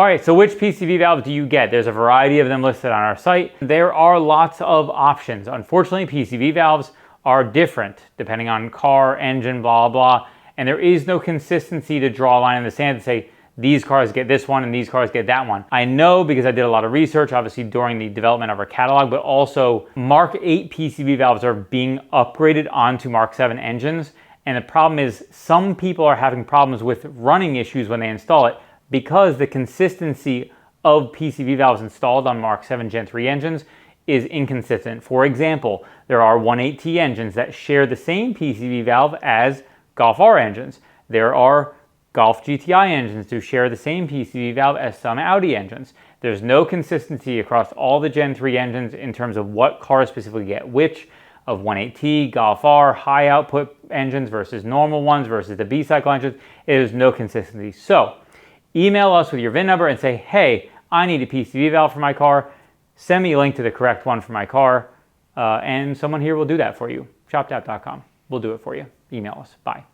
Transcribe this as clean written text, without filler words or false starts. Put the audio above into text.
All right, so which PCV valve do you get? There's a variety of them listed on our site. There are lots of options. Unfortunately, PCV valves are different depending on car, engine, blah, blah, and there is no consistency to draw a line in the sand and say, these cars get this one and these cars get that one. I know because I did a lot of research, obviously during the development of our catalog, but also Mark 8 PCV valves are being upgraded onto Mark 7 engines. And the problem is some people are having problems with running issues when they install it because the consistency of PCV valves installed on Mark 7 Gen 3 engines is inconsistent. For example, there are 1.8T engines that share the same PCV valve as Golf R engines. There are Golf GTI engines who share the same PCV valve as some Audi engines. There's no consistency across all the Gen 3 engines in terms of what cars specifically get which of 1.8T, Golf R, high output engines versus normal ones versus the B-cycle engines. There's no consistency. So email us with your VIN number and say, hey, I need a PCV valve for my car. Send me a link to the correct one for my car, and someone here will do that for you. Shoptap.com. We'll do it for you. Email us. Bye.